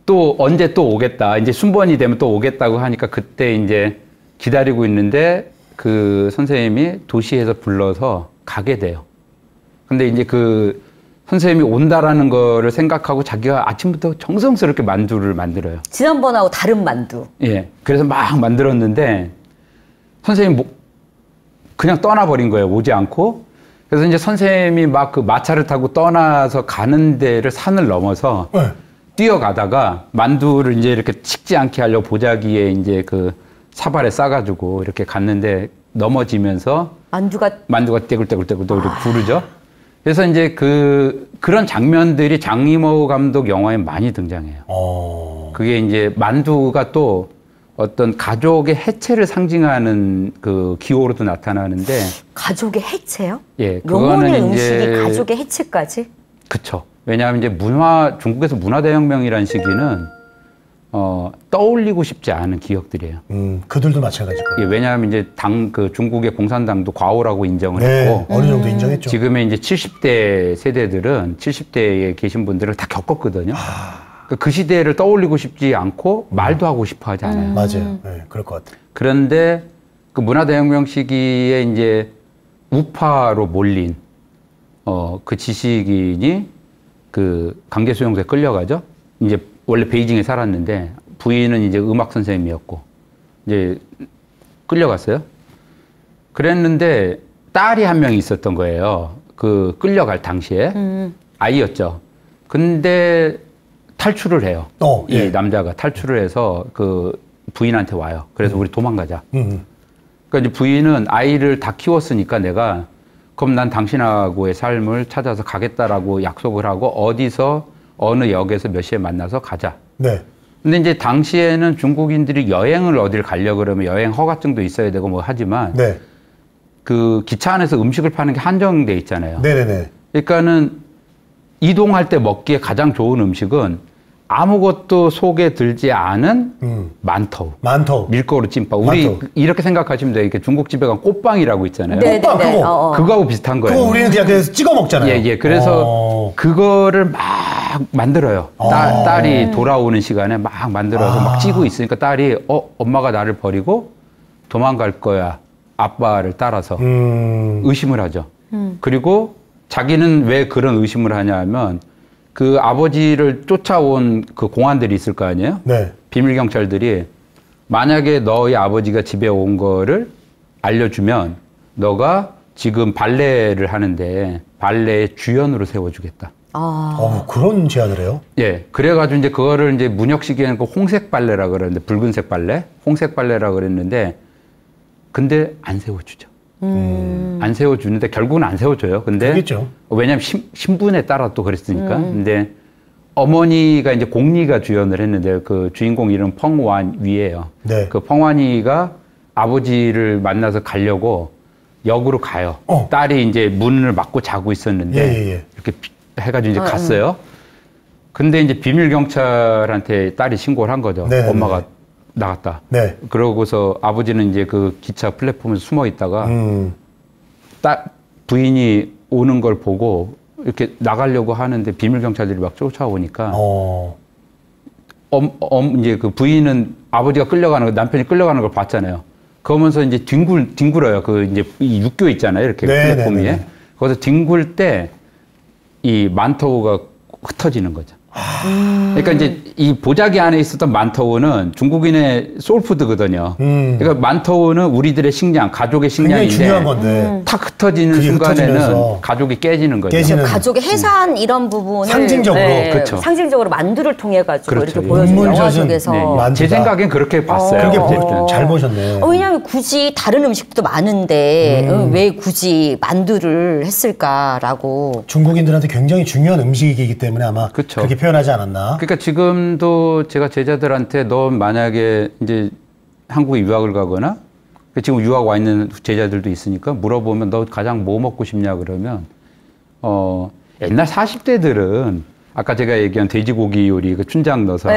또 언제 또 오겠다. 이제 순번이 되면 또 오겠다고 하니까 그때 이제 기다리고 있는데 그 선생님이 도시에서 불러서 가게 돼요. 근데 이제 그 선생님이 온다라는 거를 생각하고 자기가 아침부터 정성스럽게 만두를 만들어요. 지난번하고 다른 만두. 예. 그래서 막 만들었는데 선생님이 그냥 떠나버린 거예요. 오지 않고. 그래서 이제 선생님이 막 그 마차를 타고 떠나서 가는 데를 산을 넘어서 뛰어가다가 만두를 이제 이렇게 식지 않게 하려고 보자기에 이제 그 사발에 싸가지고 이렇게 갔는데 넘어지면서 만두가 떼굴떼굴떼굴 이렇게 부르죠. 그래서 이제 그런 장면들이 장이모 감독 영화에 많이 등장해요. 그게 이제 만두가 또 어떤 가족의 해체를 상징하는 그 기호로도 나타나는데. 가족의 해체요? 예. 영혼의 음식이 가족의 해체까지? 그쵸. 왜냐하면 이제 중국에서 문화대혁명이라는 시기는 떠올리고 싶지 않은 기억들이에요. 그들도 마찬가지일 거예요. 예, 왜냐하면 이제 중국의 공산당도 과오라고 인정을 했고. 어느 정도 인정했죠. 지금의 이제 70대 세대들은 70대에 계신 분들은 다 겪었거든요. 그 시대를 떠올리고 싶지 않고 말도 하고 싶어 하지 않아요. 맞아요. 네, 그럴 것 같아요. 그런데 그 문화대혁명 시기에 이제 우파로 몰린, 그 지식인이 그 강제수용소에 끌려가죠. 이제 원래 베이징에 살았는데 부인은 이제 음악 선생님이었고 이제 끌려갔어요. 그랬는데 딸이 한 명이 있었던 거예요. 그 끌려갈 당시에 아이였죠. 근데 탈출을 해요. 이 남자가 탈출을 해서 그 부인한테 와요. 그래서 우리 도망가자. 그러니까 이제 부인은 아이를 다 키웠으니까 내가 그럼 난 당신하고의 삶을 찾아서 가겠다라고 약속을 하고 어디서 어느 역에서 몇 시에 만나서 가자. 근데 이제 당시에는 중국인들이 여행을 어딜 가려고 그러면 여행 허가증도 있어야 되고 뭐 하지만 그 기차 안에서 음식을 파는 게 한정돼 있잖아요. 그러니까는 이동할 때 먹기에 가장 좋은 음식은 아무것도 속에 들지 않은 만토우. 밀가루 찐빵. 우리 이렇게 생각하시면 돼요. 이렇게 중국집에 가면 꽃빵이라고 있잖아요. 꽃빵 그거. 그거하고 비슷한 거예요. 그거 우리는 그냥 찍어 먹잖아요. 예. 그래서 그거를 막 만들어요. 딸이 돌아오는 시간에 막 만들어서 막 찌고 있으니까 딸이 엄마가 나를 버리고 도망갈 거야. 아빠를 따라서 의심을 하죠. 그리고 자기는 왜 그런 의심을 하냐 하면 그 아버지를 쫓아온 그 공안들이 있을 거 아니에요? 비밀 경찰들이 만약에 너희 아버지가 집에 온 거를 알려주면 너가 지금 발레를 하는데 발레의 주연으로 세워주겠다. 그런 제안을 해요? 예. 그래가지고 이제 그거를 이제 문혁 시기에는 그 홍색 발레라 그러는데 붉은색 발레? 홍색 발레라 그랬는데 근데 안 세워주죠. 안 세워주는데 결국은 안 세워줘요. 근데 그렇겠죠. 왜냐하면 신분에 따라 또 그랬으니까. 근데 어머니가 이제 공리가 주연을 했는데 그 주인공 이름 펑완위예요. 네. 그 펑완위가 아버지를 만나서 가려고 역으로 가요. 딸이 이제 문을 막고 자고 있었는데 예. 이렇게 해가지고 이제 갔어요. 근데 이제 비밀 경찰한테 딸이 신고를 한 거죠. 네, 엄마가 나갔다. 네. 그러고서 아버지는 이제 그 기차 플랫폼에 숨어 있다가 부인이 오는 걸 보고 이렇게 나가려고 하는데 비밀 경찰들이 막 쫓아오니까 이제 그 부인은 아버지가 끌려가는 거, 남편이 끌려가는 걸 봤잖아요. 그러면서 이제 뒹굴어요. 그 이제 이 육교 있잖아요. 이렇게 플랫폼 위에. 거기서 뒹굴 때 이 만터우가 흩어지는 거죠. 그러니까 이제 이 보자기 안에 있었던 만터우는 중국인의 소울푸드거든요. 그러니까 만터우는 우리들의 식량, 가족의 식량인데 중요한 건데 탁 흩어지는 순간에는 가족이 깨지는 거죠. 가족의 해산 이런 부분을 상징적으로 그렇죠. 상징적으로 만두를 통해 가지고 그렇죠. 이렇게 보여주는 영화 인물젖은 속에서 네. 제 생각엔 그렇게 봤어요. 그렇게 잘 보셨네. 왜냐하면 굳이 다른 음식도 많은데 왜 굳이 만두를 했을까라고. 중국인들한테 굉장히 중요한 음식이기 때문에 아마 그쵸. 그렇게 표현하지 않았나. 그러니까 지금도 제가 제자들한테 너 만약에 이제 한국에 유학을 가거나 지금 유학 와 있는 제자들도 있으니까 물어보면 너 가장 뭐 먹고 싶냐 그러면 옛날 40대들은 아까 제가 얘기한 돼지고기 요리 그 춘장 넣어서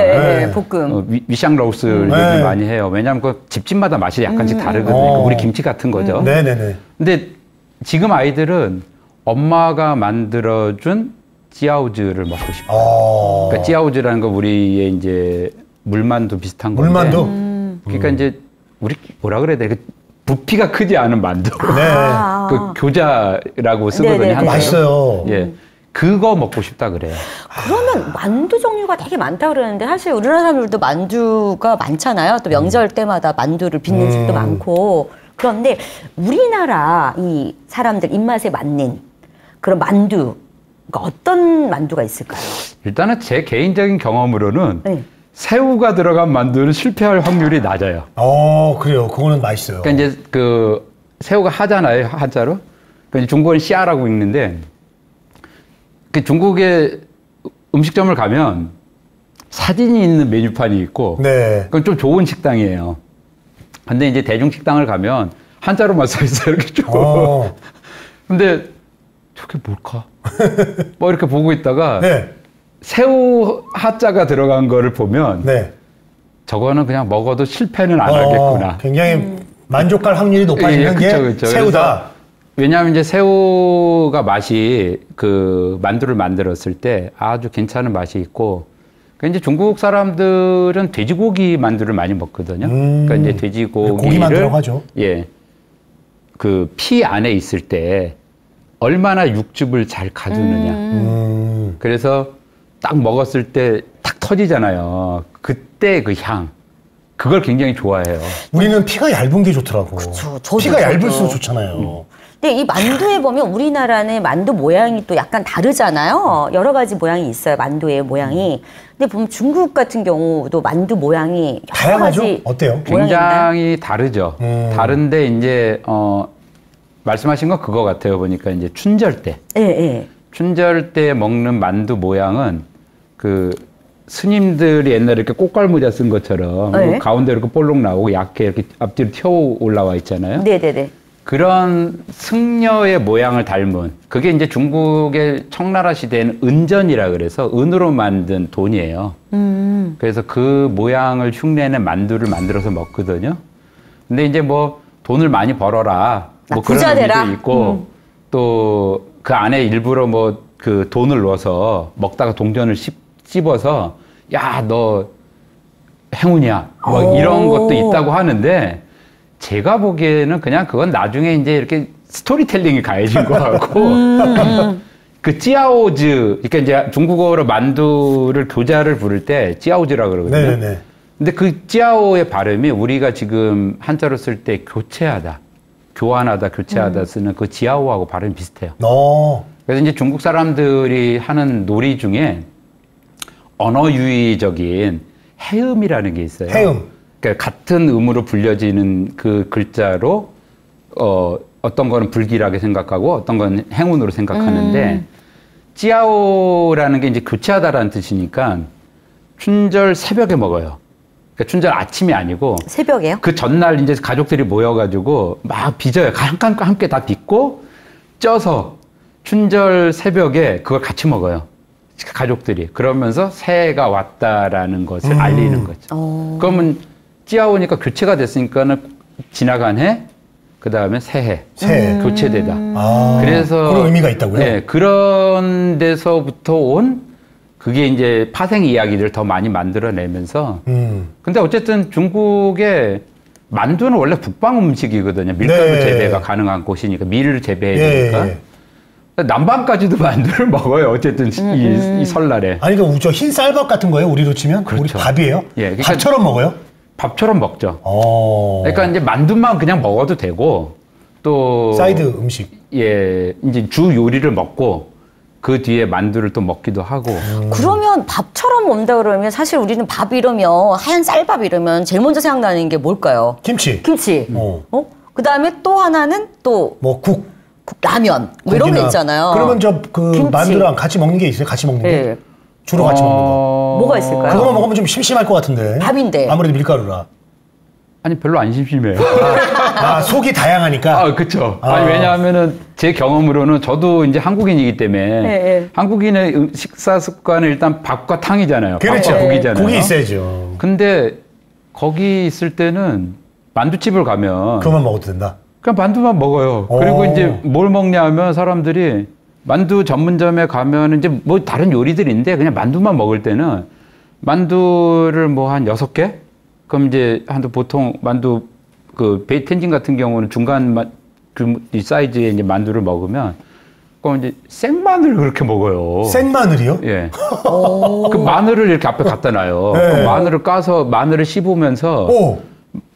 볶음 위샹러우스를 얘기 많이 해요. 왜냐하면 그 집집마다 맛이 약간씩 다르거든요. 우리 김치 같은 거죠. 네네네. 근데 지금 아이들은 엄마가 만들어준 찌아우즈를 먹고 싶어요. 그러니까 찌아우즈라는 거 우리의 이제 물만두 비슷한 건데. 물만두? 그러니까 이제 우리 뭐라 그래야 돼? 그 부피가 크지 않은 만두. 네. 그 교자라고 쓰거든요. 맛있어요. 예. 그거 먹고 싶다 그래요. 그러면 만두 종류가 되게 많다 그러는데 사실 우리나라 사람들도 만두가 많잖아요. 또 명절 때마다 만두를 빚는 집도 많고. 그런데 우리나라 이 사람들 입맛에 맞는 그런 만두, 그러니까 어떤 만두가 있을까요? 일단은 제 개인적인 경험으로는 새우가 들어간 만두는 실패할 확률이 낮아요. 그래요. 그거는 맛있어요. 그러니까 이제 그 새우가 하잖아요, 한자로. 그러니까 중국은 씨아라고 읽는데 그 중국의 음식점을 가면 사진이 있는 메뉴판이 있고 그건 좀 좋은 식당이에요. 근데 이제 대중식당을 가면 한자로만 써 있어요, 이렇게 쭉. 근데 저게 뭘까? 뭐 이렇게 보고 있다가 새우 하자가 들어간 거를 보면 저거는 그냥 먹어도 실패는 안 하겠구나. 굉장히 만족할 확률이 높아지는 게 새우다. 왜냐하면 이제 새우가 맛이 그 만두를 만들었을 때 아주 괜찮은 맛이 있고, 그러니까 이제 중국 사람들은 돼지고기 만두를 많이 먹거든요. 그러니까 이제 돼지고기를 고기만 들어가죠. 예, 그 피 안에 있을 때 얼마나 육즙을 잘 가두느냐. 그래서 딱 먹었을 때 탁 터지잖아요. 그때 그 향. 그걸 굉장히 좋아해요. 우리는 피가 얇은 게 좋더라고. 그쵸, 피가 얇을수록 좋잖아요. 근데 이 만두에 보면 우리나라는 만두 모양이 또 약간 다르잖아요. 여러 가지 모양이 있어요. 만두의 모양이. 근데 보면 중국 같은 경우도 만두 모양이 여러 다양하죠? 가지 어때요? 굉장히 다르죠. 다른데 이제 말씀하신 건 그거 같아요. 보니까 이제 춘절 때. 춘절 때 먹는 만두 모양은 그 스님들이 옛날에 이렇게 꽃갈모자 쓴 것처럼 가운데 이렇게 볼록 나오고 얇게 이렇게 앞뒤로 튀어 올라와 있잖아요. 그런 승려의 모양을 닮은, 그게 이제 중국의 청나라 시대에는 은전이라 그래서 은으로 만든 돈이에요. 그래서 그 모양을 흉내낸 만두를 만들어서 먹거든요. 근데 이제 뭐 돈을 많이 벌어라, 뭐 그런 의미도 있고, 또 그 안에 일부러 뭐 그 돈을 넣어서 먹다가 동전을 씹어서 야, 너 행운이야, 뭐 이런 것도 있다고 하는데, 제가 보기에는 그냥 그건 나중에 이제 이렇게 스토리텔링이 가해진 거 같고, 그 찌아오즈, 그러니까 이제 중국어로 만두를 교자를 부를 때 찌아오즈라 그러거든요. 근데 그 찌아오의 발음이 우리가 지금 한자로 쓸 때 교체하다, 교환하다, 교체하다 쓰는 그 지아오하고 발음이 비슷해요. 그래서 이제 중국 사람들이 하는 놀이 중에 언어 유희적인 해음이라는 게 있어요. 해음. 그러니까 같은 음으로 불려지는 그 글자로 어떤 거는 불길하게 생각하고 어떤 건 행운으로 생각하는데 찌아오라는 게 이제 교체하다라는 뜻이니까 춘절 새벽에 먹어요. 그러니까 춘절 아침이 아니고 새벽에요? 그 전날 이제 가족들이 모여가지고 막 빚어요. 함께 다 빚고 쪄서 춘절 새벽에 그걸 같이 먹어요. 가족들이. 그러면서 새해가 왔다라는 것을 알리는 거죠. 그러면 찌아오니까 교체가 됐으니까는 지나간 해, 그 다음에 새해. 교체되다. 그래서 그런 의미가 있다고요? 네, 그런 데서부터 온 그게 이제 파생 이야기를 더 많이 만들어내면서. 근데 어쨌든 중국의 만두는 원래 북방 음식이거든요. 밀가루 네. 재배가 가능한 곳이니까 밀을 재배해야 예, 되니까. 예. 남방까지도 만두를 먹어요. 어쨌든 이 설날에. 아니, 그, 흰 쌀밥 같은 거예요? 우리로 치면? 우리 그렇죠. 밥이에요? 예, 그러니까 밥처럼 먹어요? 밥처럼 먹죠. 어. 그러니까 이제 만두만 그냥 먹어도 되고 또 사이드 음식. 예, 이제 주 요리를 먹고 그 뒤에 만두를 또 먹기도 하고. 그러면 밥처럼 먹는다 그러면 사실 우리는 밥 이러면 하얀 쌀밥 이러면 제일 먼저 생각나는 게 뭘까요? 김치. 김치. 어. 그 다음에 또 하나는 또 뭐, 라면. 뭐 이런 게 국이나. 있잖아요. 그러면 김치. 만두랑 같이 먹는 게 있어요? 같이 먹는 게? 네. 주로 같이 먹는 거. 뭐가 있을까요? 그거만 먹으면 좀 심심할 것 같은데. 밥인데. 아무래도 밀가루라. 아니 별로 안 심심해요. 속이 다양하니까. 아, 그렇죠. 아니 왜냐하면은 제 경험으로는 저도 이제 한국인이기 때문에 네. 한국인의 식사 습관은 일단 밥과 탕이잖아요. 그렇죠. 밥과 국이잖아요. 고기 있어야죠. 근데 거기 있을 때는 만두집을 가면 그것만 먹어도 된다. 그냥 만두만 먹어요. 그리고 이제 뭘 먹냐 하면 사람들이 만두 전문점에 가면 이제 뭐 다른 요리들인데 그냥 만두만 먹을 때는 만두를 뭐 한 6개? 그럼 이제 보통 만두 그 베이텐진 같은 경우는 중간 이 사이즈의 이제 만두를 먹으면 그럼 이제 생마늘을 그렇게 먹어요. 생마늘이요? 예. 그 마늘을 이렇게 앞에 갖다 놔요. 네. 그럼 마늘을 까서 마늘을 씹으면서 오!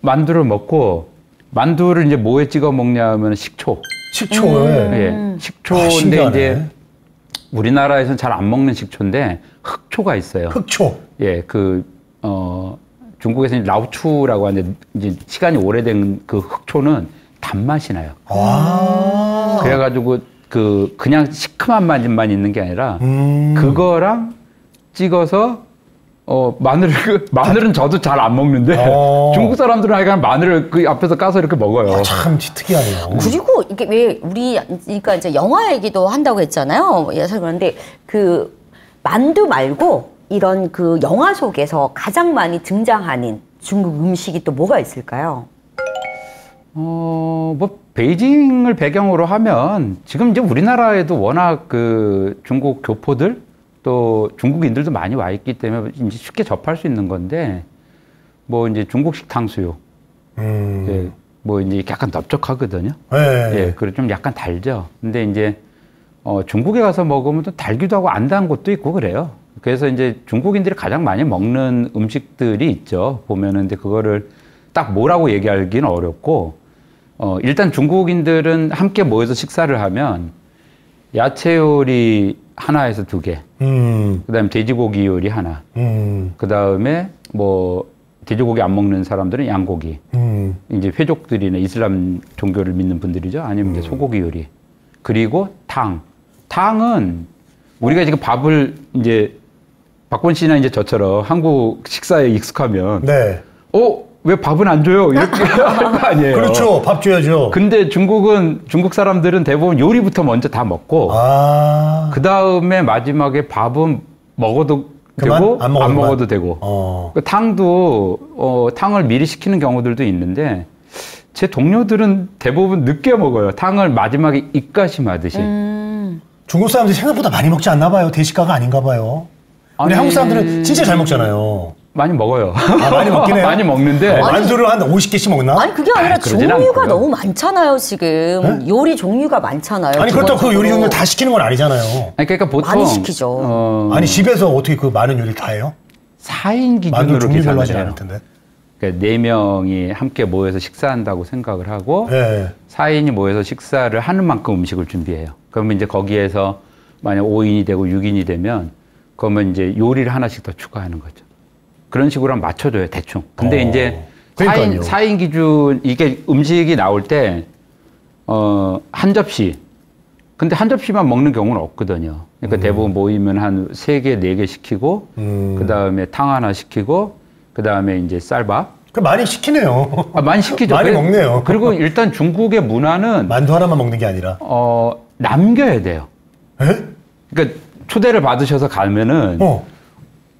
만두를 먹고 만두를 이제 뭐에 찍어 먹냐 하면 식초. 식초에. 예. 식초인데 신기하네. 이제 우리나라에서는 잘 안 먹는 식초인데 흑초가 있어요. 흑초. 예. 중국에서는 라오추라고 하는데 이제 시간이 오래된 그 흑초는 단맛이 나요. 그래가지고 그냥 시큼한 맛만 있는 게 아니라 그거랑 찍어서 마늘은 저도 잘 안 먹는데 중국 사람들은 하여간 마늘을 그 앞에서 까서 이렇게 먹어요. 참 특이하네요. 그리고 이게 왜 그러니까 이제 영화 얘기도 한다고 했잖아요. 그래서 그런데 그 만두 말고 이런 그 영화 속에서 가장 많이 등장하는 중국 음식이 또 뭐가 있을까요? 뭐 베이징을 배경으로 하면 지금 이제 우리나라에도 워낙 그 중국 교포들 또 중국인들도 많이 와 있기 때문에 이제 쉽게 접할 수 있는 건데 뭐 이제 중국식 탕수육, 예, 뭐 이제 약간 넓적하거든요. 네. 예, 그리고 좀 약간 달죠. 근데 이제 중국에 가서 먹으면 또 달기도 하고 안 단 것도 있고 그래요. 그래서 이제 중국인들이 가장 많이 먹는 음식들이 있죠. 보면은 근데 그거를 딱 뭐라고 얘기하기는 어렵고 일단 중국인들은 함께 모여서 식사를 하면 야채 요리 하나에서 2개, 그다음에 돼지고기 요리 하나, 그다음에 뭐 돼지고기 안 먹는 사람들은 양고기, 이제 회족들이나 이슬람 종교를 믿는 분들이죠. 아니면 이제 소고기 요리, 그리고 탕은 우리가 지금 밥을 이제 박본 씨나 이제 저처럼 한국 식사에 익숙하면 네. 왜 밥은 안 줘요? 이렇게 하는 거 아니에요. 그렇죠. 밥 줘야죠. 근데 중국 사람들은 대부분 요리부터 먼저 다 먹고 그 다음에 마지막에 밥은 먹어도 되고 안 먹어도 되고 그 탕도 탕을 미리 시키는 경우들도 있는데 제 동료들은 대부분 늦게 먹어요. 탕을 마지막에 입가심하듯이. 중국 사람들이 생각보다 많이 먹지 않나 봐요. 대식가가 아닌가 봐요. 우리 한국 사람들은 진짜 잘 먹잖아요. 많이 먹어요. 많이 먹긴 해요? 많이 먹는데. 만두를 한 50개씩 먹나? 아니 그게 아니라 그러진 종류가 않고요. 너무 많잖아요 지금. 네? 요리 종류가 많잖아요. 아니 그렇다고 그 기본적으로. 요리 종류 다 시키는 건 아니잖아요. 아니, 그러니까 보통 많이 시키죠. 아니 집에서 어떻게 그 많은 요리를 다 해요? 4인 만두 기준으로 종류별로 계산을 하진 해요. 않을 텐데. 그러니까 4명이 함께 모여서 식사한다고 생각을 하고 네. 4인이 모여서 식사를 하는 만큼 음식을 준비해요. 그러면 이제 거기에서 만약 5인이 되고 6인이 되면 그러면 이제 요리를 하나씩 더 추가하는 거죠. 그런 식으로 하면 맞춰줘요, 대충. 근데 이제 그러니까요. 4인 기준, 이게 음식이 나올 때, 한 접시. 근데 한 접시만 먹는 경우는 없거든요. 그러니까 대부분 모이면 한 3개, 4개 시키고, 그 다음에 탕 하나 시키고, 그 다음에 이제 쌀밥. 많이 시키네요. 많이 시키죠. 많이 먹네요. 그리고 일단 중국의 문화는, 만두 하나만 먹는 게 아니라. 남겨야 돼요. 에? 그러니까 초대를 받으셔서 가면은,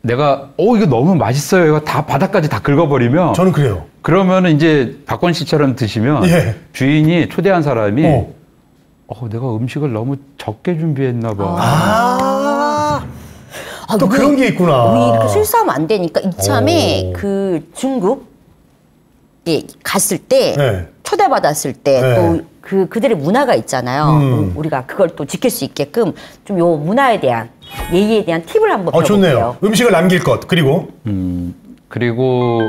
내가 이거 너무 맛있어요. 이거 다 바닥까지 다 긁어버리면 저는 그래요. 그러면은 이제 박권 씨처럼 드시면 예. 주인이 초대한 사람이 내가 음식을 너무 적게 준비했나 봐. 또 그런 게 있구나. 우리 이렇게 실수하면 안 되니까 이참에 그 중국에 갔을 때 네. 초대받았을 때 네. 또 그들의 문화가 있잖아요. 우리가 그걸 또 지킬 수 있게끔 좀 요 문화에 대한 예의에 대한 팁을 한번 배워볼게요. 좋네요. 음식을 남길 것 그리고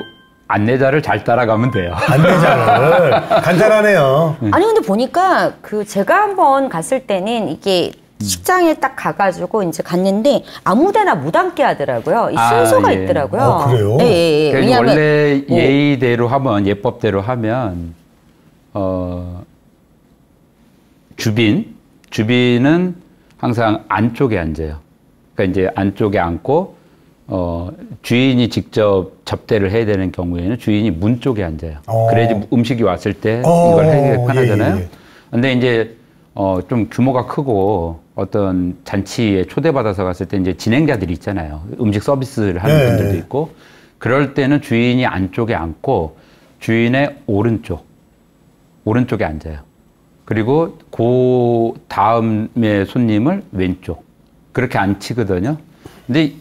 안내자를 잘 따라가면 돼요. 안내자를 간단하네요. 아니 근데 보니까 제가 한번 갔을 때는 이게 식장에 딱 가가지고 이제 갔는데 아무데나 못 앉게 하더라고요. 이 순서가 예. 있더라고요. 그래요? 예. 그러니까 왜냐하면 원래 예의대로 하면 예법대로 하면 주빈은 항상 안쪽에 앉아요. 그러니까 이제 안쪽에 앉고 주인이 직접 접대를 해야 되는 경우에는 주인이 문 쪽에 앉아요. 그래야지 음식이 왔을 때 이걸 하기 편하잖아요. 예. 근데 이제 좀 규모가 크고 어떤 잔치에 초대받아서 갔을 때 이제 진행자들이 있잖아요. 음식 서비스를 하는 네. 분들도 있고 그럴 때는 주인이 안쪽에 앉고 주인의 오른쪽에 앉아요. 그리고 그 다음에 손님을 왼쪽 그렇게 앉히거든요. 근데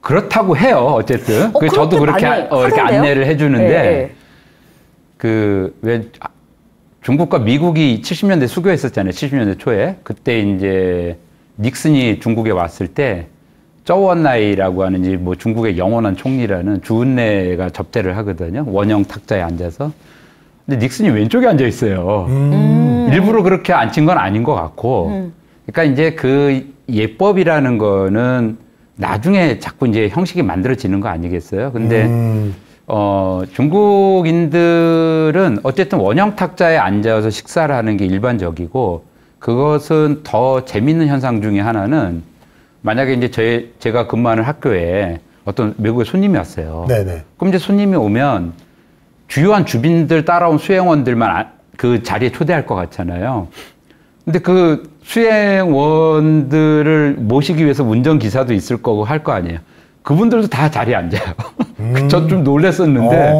그렇다고 해요. 어쨌든 저도 그렇게 이렇게 안내를 해주는데 왜 중국과 미국이 70년대 수교했었잖아요. 70년대 초에 그때 이제 닉슨이 중국에 왔을 때 저원나이라고 하는 이제 뭐 중국의 영원한 총리라는 주은래가 접대를 하거든요. 원형 탁자에 앉아서. 근데 닉슨이 왼쪽에 앉아 있어요. 일부러 그렇게 앉힌 건 아닌 것 같고. 그러니까 이제 그 예법이라는 거는 나중에 자꾸 이제 형식이 만들어지는 거 아니겠어요? 근데 중국인들은 어쨌든 원형 탁자에 앉아서 식사를 하는 게 일반적이고 그것은 더 재밌는 현상 중에 하나는 만약에 이제 제가 근무하는 학교에 어떤 외국의 손님이 왔어요. 네네. 그럼 이제 손님이 오면 주요한 주빈들 따라온 수행원들만 그 자리에 초대할 것 같잖아요. 근데 그 수행원들을 모시기 위해서 운전기사도 있을 거고 할 거 아니에요. 그분들도 다 자리에 앉아요. 저 좀 놀랐었는데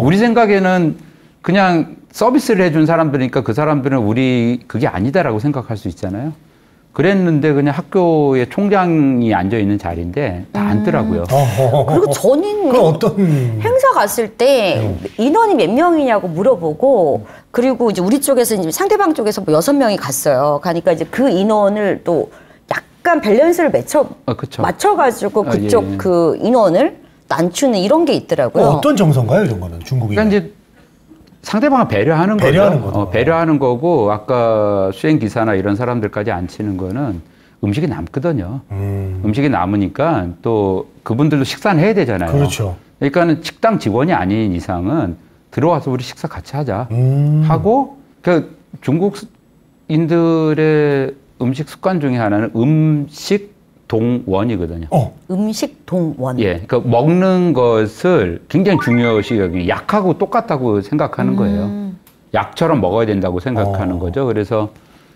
우리 생각에는 그냥 서비스를 해준 사람들이니까 그 사람들은 우리 그게 아니다라고 생각할 수 있잖아요. 그랬는데 그냥 학교에 총장이 앉아있는 자리인데 다 앉더라고요. 그리고 저는 그 어떤 행사 갔을 때 인원이 몇 명이냐고 물어보고 그리고 이제 우리 쪽에서 이제 상대방 쪽에서 뭐 6명이 갔어요. 가니까 이제 그 인원을 또 약간 밸런스를 맞춰가지고 그쪽 예. 그 인원을 낮추는 이런 게 있더라고요. 어떤 정서인가요, 이런 거는 중국이? 그러니까 이제 상대방을 배려하는 거죠. 배려하는 거고 아까 수행 기사나 이런 사람들까지 앉히는 거는 음식이 남거든요. 음식이 남으니까 또 그분들도 식사는 해야 되잖아요. 그렇죠. 그러니까는 식당 직원이 아닌 이상은 들어와서 우리 식사 같이 하자 하고 그 중국인들의 음식 습관 중에 하나는 음식 동원이거든요. 음식 동원. 예, 그러니까 먹는 것을 굉장히 중요시 여기 약하고 똑같다고 생각하는 거예요. 약처럼 먹어야 된다고 생각하는 거죠. 그래서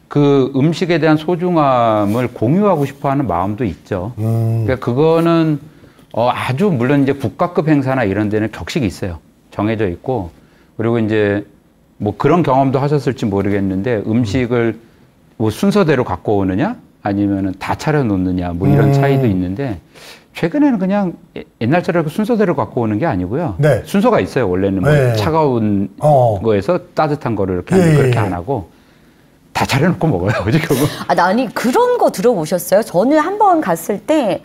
그 음식에 대한 소중함을 공유하고 싶어하는 마음도 있죠. 그러니까 그거는 아주 물론 이제 국가급 행사나 이런 데는 격식이 있어요. 정해져 있고 그리고 이제 뭐 그런 경험도 하셨을지 모르겠는데 음식을 뭐 순서대로 갖고 오느냐? 아니면은 다 차려놓느냐 뭐 이런 차이도 있는데 최근에는 그냥 옛날처럼 순서대로 갖고 오는 게 아니고요. 네. 순서가 있어요. 원래는 뭐 네. 차가운 거에서 따뜻한 거를 이렇게 하는데 그렇게 안 하고 다 차려놓고 먹어요. 지금. 아니 그런 거 들어보셨어요? 저는 한번 갔을 때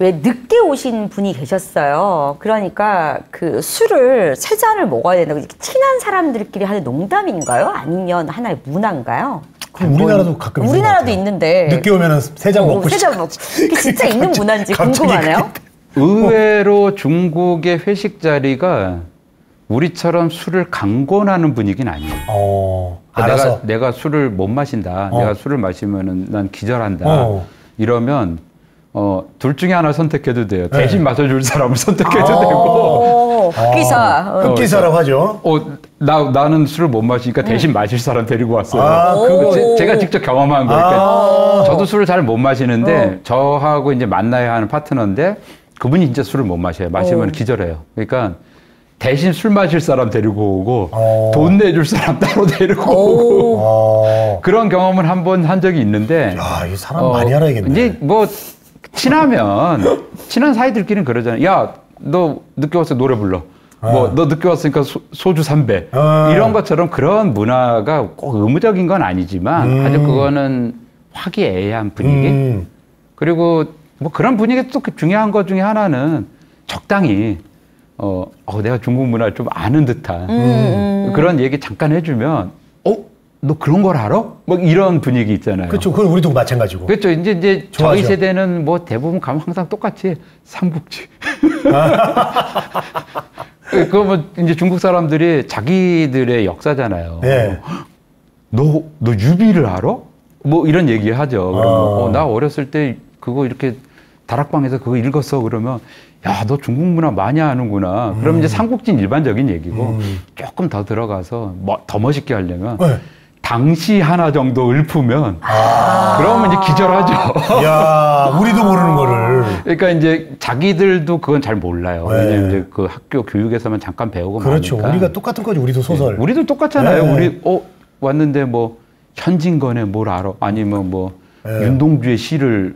왜 늦게 오신 분이 계셨어요. 그러니까 그 술을 3잔을 먹어야 된다고 이렇게 친한 사람들끼리 하는 농담인가요? 아니면 하나의 문화인가요? 우리나라도 가끔 우리나라도 있는데 늦게 오면은 3잔 먹고 3잔 먹고 이게 진짜 있는 문화인지 궁금하네요. 의외로 중국의 회식 자리가 우리처럼 술을 강권하는 분위기는 아니에요. 알아서. 내가 술을 못 마신다. 내가 술을 마시면은 난 기절한다. 이러면 둘 중에 하나 선택해도 돼요. 대신 마셔줄 사람을 선택해도 되고. 흑기사. 흑기사라고 하죠. 나는 술을 못 마시니까 대신 마실 사람 데리고 왔어요. 제가 직접 경험한 거니까. 저도 술을 잘 못 마시는데 저하고 이제 만나야 하는 파트너인데 그분이 진짜 술을 못 마셔요. 마시면 기절해요. 그러니까 대신 술 마실 사람 데리고 오고 돈 내줄 사람 따로 데리고 오고 그런 경험을 한 번 한 적이 있는데. 야, 이 사람 많이 알아야겠네. 이제 뭐 친한 사이들끼리는 그러잖아요. 야, 너 늦게 와서 노래 불러. 뭐 너 늦게 왔으니까 소주 3배. 이런 것처럼 그런 문화가 꼭 의무적인 건 아니지만 아주 그거는 화기애애한 분위기. 그리고 뭐 그런 분위기 또 중요한 것 중에 하나는 적당히 내가 중국 문화를 좀 아는 듯한 그런 얘기 잠깐 해주면 너 그런 걸 알아? 뭐 이런 분위기 있잖아요. 그렇죠. 그건 우리도 마찬가지고. 그렇죠. 이제 좋아하죠. 저희 세대는 뭐 대부분 가면 항상 똑같이 삼국지. 그거 뭐 이제 중국 사람들이 자기들의 역사잖아요. 네. 너 유비를 알아? 뭐 이런 얘기 하죠. 그러면 나 어렸을 때 그거 이렇게 다락방에서 그거 읽었어. 그러면 야, 너 중국 문화 많이 아는구나. 그럼 이제 삼국지는 일반적인 얘기고 조금 더 들어가서 더 멋있게 하려면 당시 하나 정도 읊으면 그러면 이제 기절하죠. 야, 우리도 모르는 거를. 그러니까 이제 자기들도 그건 잘 몰라요. 왜냐면 이제 그 학교 교육에서만 잠깐 배우고 그렇죠. 마니까. 우리가 똑같은 거지. 우리도 소설. 우리도 똑같잖아요. 우리 왔는데 뭐 현진건에 뭘 알아? 아니면 뭐 윤동주의 시를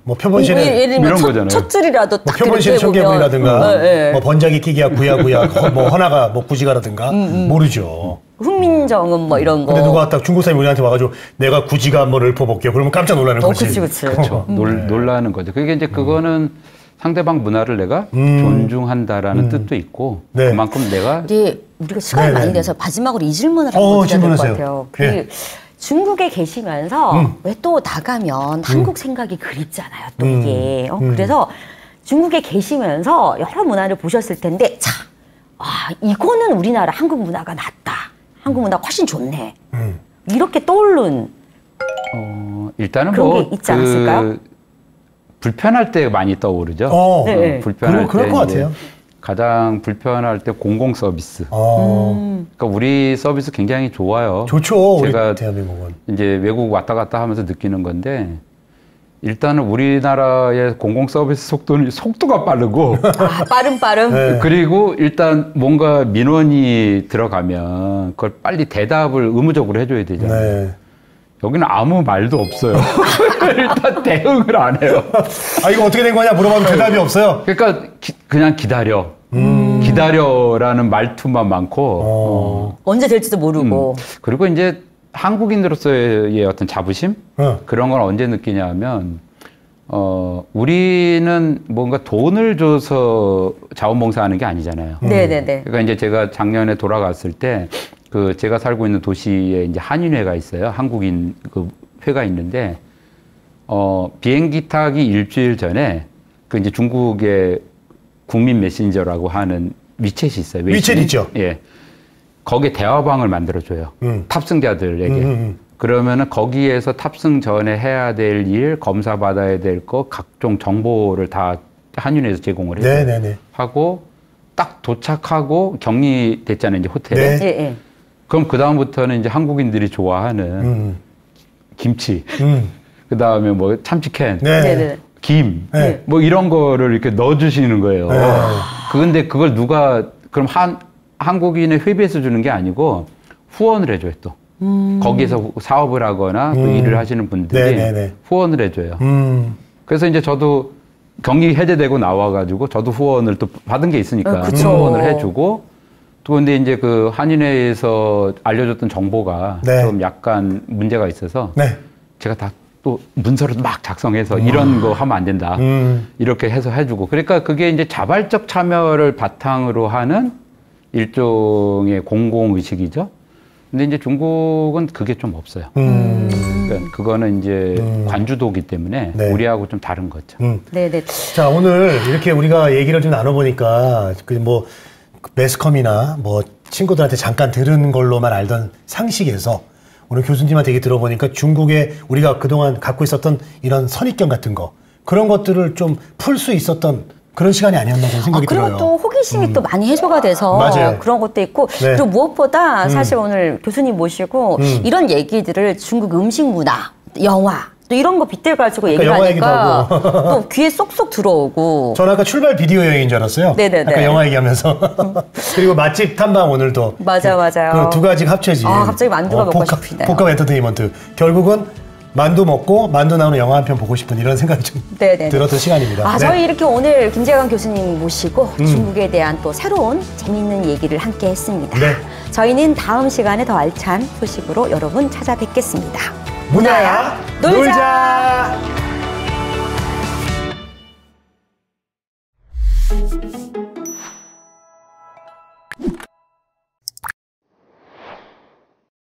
뭐 표본시는 이런 거잖아요. 첫 줄이라도 뭐 표본시는 청개구리라든가 뭐 번작이 끼기야 구야구야 뭐 허나가 뭐 구지가라든가 모르죠. 훈민정음 뭐 이런 거. 근데 누가 딱 중국 사람이 우리한테 와가지고 내가 구지가 한번 읊어볼게요. 그러면 깜짝 놀라는 거지. 그치. 그렇죠. 놀라는 거죠. 그게 이제 그거는 상대방 문화를 내가 존중한다라는 뜻도 있고 그만큼 내가 이게 우리가 시간이 많이 돼서 마지막으로 이 질문을 한번 드려야 될 것 같아요. 중국에 계시면서 왜 또 나가면 한국 생각이 그립잖아요. 또 이게. 그래서 중국에 계시면서 여러 문화를 보셨을 텐데 이거는 우리나라 한국 문화가 낫다. 한국 문화가 훨씬 좋네. 이렇게 떠오른 일단은 그런 뭐 게 있지 않았을까요? 불편할 때 많이 떠오르죠. 불편할 그럴 것 같아요. 가장 불편할 때 공공 서비스. 그러니까 우리 서비스 굉장히 좋아요. 좋죠. 제가 우리 대한민국은. 이제 외국 왔다 갔다 하면서 느끼는 건데 일단은 우리나라의 공공 서비스 속도가 빠르고 빠름. 그리고 일단 뭔가 민원이 들어가면 그걸 빨리 대답을 의무적으로 해줘야 되잖아요. 여기는 아무 말도 없어요. 일단 대응을 안 해요. 이거 어떻게 된 거냐 물어봐도 대답이 없어요. 그러니까 그냥 기다려. 기다려라는 말투만 많고 언제 될지도 모르고. 그리고 이제 한국인으로서의 어떤 자부심 그런 걸 언제 느끼냐 하면 우리는 뭔가 돈을 줘서 자원봉사하는 게 아니잖아요. 네네네. 그러니까 이제 제가 작년에 돌아갔을 때 그 제가 살고 있는 도시에 이제 한인회가 있어요. 한국인 그 회가 있는데 비행기 타기 일주일 전에 그 이제 중국의 국민 메신저라고 하는 위챗이 있어요. 위챗 있죠. 예. 거기에 대화방을 만들어줘요. 탑승자들에게. 그러면은 거기에서 탑승 전에 해야 될 일, 검사받아야 될 거, 각종 정보를 다 한인회에서 제공을 해요. 네네네. 하고 딱 도착하고 격리됐잖아요, 이제 호텔에. 네. 그럼 그 다음부터는 이제 한국인들이 좋아하는 김치, 그 다음에 뭐 참치캔, 김, 뭐 이런 거를 이렇게 넣어주시는 거예요. 근데 그걸 누가 그럼 한국인의 회비에서 주는 게 아니고 후원을 해줘요 또. 거기에서 사업을 하거나 또 일을 하시는 분들이 후원을 해줘요. 그래서 이제 저도 격리 해제되고 나와가지고 저도 후원을 또 받은 게 있으니까 후원을 해주고 또 근데 이제 그 한인회에서 알려줬던 정보가 좀 약간 문제가 있어서 제가 다 또 문서를 막 작성해서 이런 거 하면 안 된다. 이렇게 해서 해주고. 그러니까 그게 이제 자발적 참여를 바탕으로 하는 일종의 공공의식이죠. 근데 이제 중국은 그게 좀 없어요. 그러니까 그거는 이제 관주도기 때문에 우리하고 좀 다른 거죠. 네네. 자, 오늘 이렇게 우리가 얘기를 좀 나눠보니까 그 뭐 매스컴이나 뭐 친구들한테 잠깐 들은 걸로만 알던 상식에서 오늘 교수님한테 얘기 들어보니까 중국에 우리가 그동안 갖고 있었던 이런 선입견 같은 거 그런 것들을 좀 풀 수 있었던 그런 시간이 아니었나 그런 생각이 들어요. 그리고 또 호기심이 또 많이 해소가 돼서 맞아요. 그런 것도 있고 네. 그리고 무엇보다 사실 오늘 교수님 모시고 이런 얘기들을 중국 음식 문화, 영화 또 이런 거 빗대가지고 영화 얘기하니까 또 귀에 쏙쏙 들어오고. 저는 아까 출발 비디오 여행인 줄 알았어요. 네네네. 아까 영화 얘기하면서 그리고 맛집 탐방 오늘도 맞아요. 그 두 가지 합쳐진 갑자기 만두가 먹고 싶으네요. 복합 엔터테인먼트. 결국은 만두 먹고 만두 나오는 영화 한 편 보고 싶은 이런 생각이 좀 들었던 시간입니다. 네. 저희 이렇게 오늘 김재관 교수님 모시고 중국에 대한 또 새로운 재미있는 얘기를 함께 했습니다. 네. 저희는 다음 시간에 더 알찬 소식으로 여러분 찾아뵙겠습니다. 문화야 놀자.